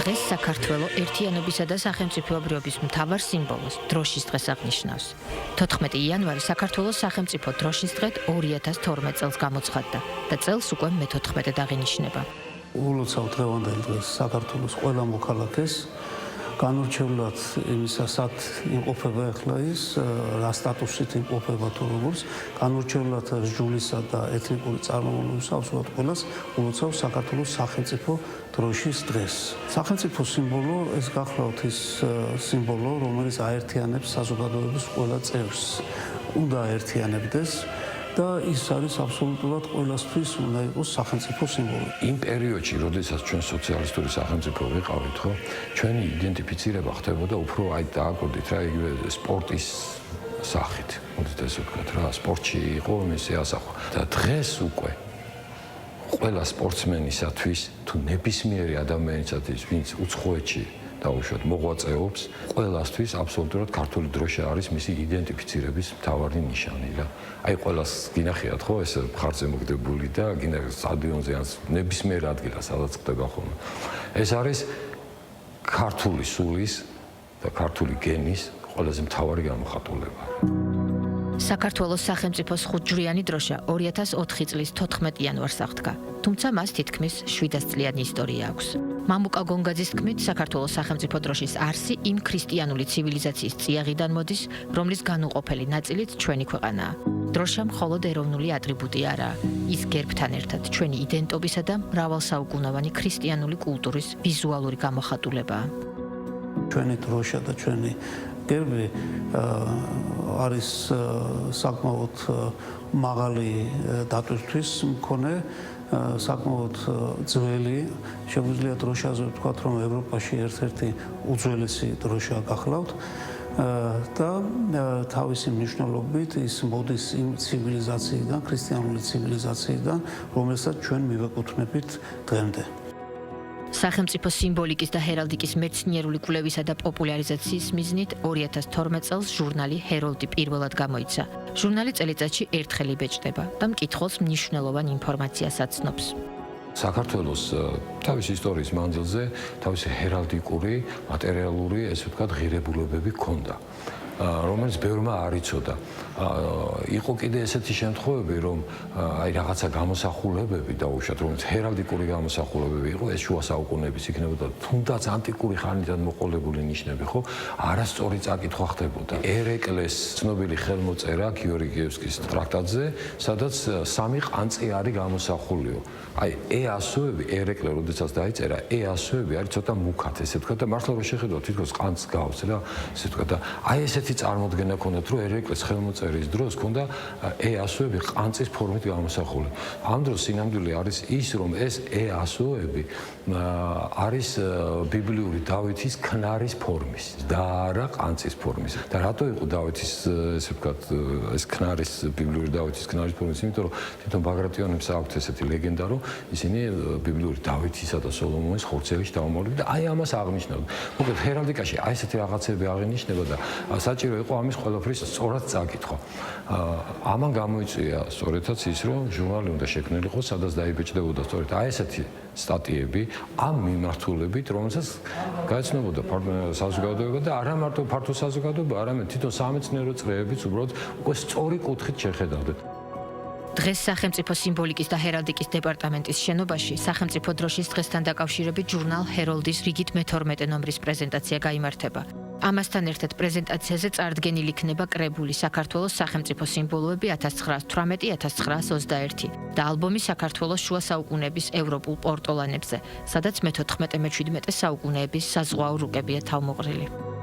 დღეს საქართველოს ერთიანობისა და სახელმწიფოებრიობის მთავარ სიმბოლოს დროშის დღეს აღნიშნავს. 14 იანვარი საქართველოს სახელმწიფო დროშის დღედ 2012 წელს გამოცხადდა და წელს უკვე მე-14 აღინიშნება. ულოცავ დღევანდელ დღეს საქართველოს ყველა მოქალაქეს განურჩევლად იმისა, სად იმყოფება ახლა ის, რა სტატუსით იმყოფება თუ როგორც, განურჩევლად რჯულისა და ეთნიკური წარმომავლობის absolut ყველას ულოცავ საქართველოს სახელმწიფო დროშის დღეს. სახელმწიფო სიმბოლო ეს გახლავთ ის სიმბოლო, რომელიც აერთიანებს საზოგადოების ყველა წევრს. უნდა აერთიანებდეს და ის არის აბსოლუტურად ყველასთვის უნდა იყოს სახელმწიფო სიმბოლო. იმ პერიოდში, როდესაც ჩვენ სოციალისტური სახელმწიფო ვიყავით, ხო, ჩვენი იდენტიფიცირება ხდებოდა უფრო დააკვირდით რა, იგივე სპორტის სახით. მოდით ესე ვთქვათ რა, სპორტში იყო მისი ასახვა. და დღეს უკვე ყველა სპორტსმენისათვის თუ ნებისმიერი ადამიანისათვის, ვინც უცხოეთში დაუშვათ მოღვაწეობს, ყველასთვის აბსოლუტურად ქართული დროშა არის მისი იდენტიფიცირების მთავარი ნიშანი რა. აი ყველას გინახიათ ხო ეს მხარზე მოგდებული და გინდა სტადიონზე ან ნებისმიერ ადგილას სადაც ხდება ხოლმე. ეს არის ქართული სულის და ქართული გენის ყველაზე მთავარი გამოხატულება. საქართველოს სახელმწიფოს ხუთჯვრიანი დროშა 2004 წლის 14 იანვარს აღდგა, თუმცა მას თითქმის 700 წლიანი ისტორია აქვს. მამუკა გონგაძის თქმით, საქართველოს სახელმწიფო დროშის არსი იმ ქრისტიანული ცივილიზაციის წიაღიდან მოდის, რომლის განუყოფელი ნაწილიც ჩვენი ქვეყანაა. დროშა მხოლოდ ეროვნული ატრიბუტი არაა, ის გერბთან ერთად ჩვენი იდენტობისა და მრავალსაუკუნოვანი ქრისტიანული კულტურის ვიზუალური გამოხატულებაა. ჩვენი დროშა და ჩვენი გერბი არის საკმაოდ მაღალი დატვირთვის მქონე, საკმაოდ ძველი, შეგვიძლია დროშაზე ვთქვათ, რომ ევროპაში ერთ-ერთი უძველესი დროშა გახლავთ და თავისი მნიშვნელობით ის მოდის იმ ცივილიზაციიდან, ქრისტიანული ცივილიზაციიდან, რომელსაც ჩვენ მივეკუთვნებით დღემდე. სახელმწიფო სიმბოლიკის და ჰერალდიკის მეცნიერული კვლევისა და პოპულარიზაციის მიზნით 2012 წელს ჟურნალი ჰეროლდი პირველად გამოიცა. ჟურნალი წელიწადში ერთხელ იბეჭდება და მკითხველს მნიშვნელოვან ინფორმაციას აცნობს. საქართველოს თავის ისტორიის მანძილზე თავისი ჰერალდიკური, მატერიალური, ესე ვთქვათ, ღირებულებები ჰქონდა, რომელიც ბევრმა არ იცოდა. იყო კიდე ესეთი შემთხვევები, რომ აი რაღაცა გამოსახულებები დაუშვათ, რომელიც ჰერალდიკური გამოსახულებები იყო, ეს შუა საუკუნეების იქნებოდა, თუნდაც ანტიკური ხანიდან მოყოლებული ნიშნები, ხო, არასწორი წაკითხვა ხდებოდა. ერეკლეს ცნობილი ხელმოწერა გიორგიევსკის ტრაქტატზე, სადაც სამი ყანწი არის გამოსახულიო. აი ასოები, ერეკლე, როდესაც დაიწერა, ასოები არის ცოტა მუქად, ესე ვთქვათ, და მართლა რომ შეხედოთ, თითქოს ყანწს გავს რა, ესე ვთქვათ, და აი ესეთი წარმოდგენა ქონდათ, რომ ერეკლეს ხელმოწერის დროს ქონდა ასოები ყანწის ფორმით გამოსახული. ამ დროს სინამდვილე არის ის, რომ ეს ასოები არის ბიბლიური დავითის ქნარის ფორმის და არა ყანწის ფორმის. და რატო იყო დავითის, ესე ვთქვათ, ეს ქნარის ბიბლიური დავითის ქნარის ფორმის? იმიტომ რომ თვითონ ბაგრატიონებს აქვთ ესეთი ლეგენდა, რომ ისინი ბიბლიური დავითისა და სოლომონის ხორცელში დავამორდნენ და აი ამას აღნიშნავდნენ. მოკლედ ჰერალდიკაში აი ესეთი რაღაცები აღინიშნება და საჭირო იყო ამის ყველაფრის სწორად წაკითხვა. ამან გამოიწვია სწორედაც ის, რომ ჟურნალი უნდა შექმნილიყო, სადაც დაიბეჭდებოდა სწორედ აი ესეთი სტატიები ამ მიმართულებით, რომელსაც გაეცნობოდა საზოგადოება და არა მარტო ფართო საზოგადოება, არამედ თვითონ სამეცნიერო წრეებიც უბრალოდ უკვე სწორი კუთხით შეხედავდა. დღეს სახელმწიფო სიმბოლიკის და ჰერალდიკის დეპარტამენტის შენობაში სახელმწიფო დროშის დღესთან დაკავშირებით ჟურნალ ჰეროლდის რიგით მე-12 ნომრის პრეზენტაცია გაიმართება. ამასთან ერთად პრეზენტაციაზე წარდგენილი იქნება კრებული საქართველოს სახელმწიფო სიმბოლოები 1918-1921 და ალბომი საქართველოს შუა საუკუნეების ევროპულ პორტოლანებზე, სადაც მე-14-მე-17 საუკუნეების საზღვაო რუკებია თავმოყრილი.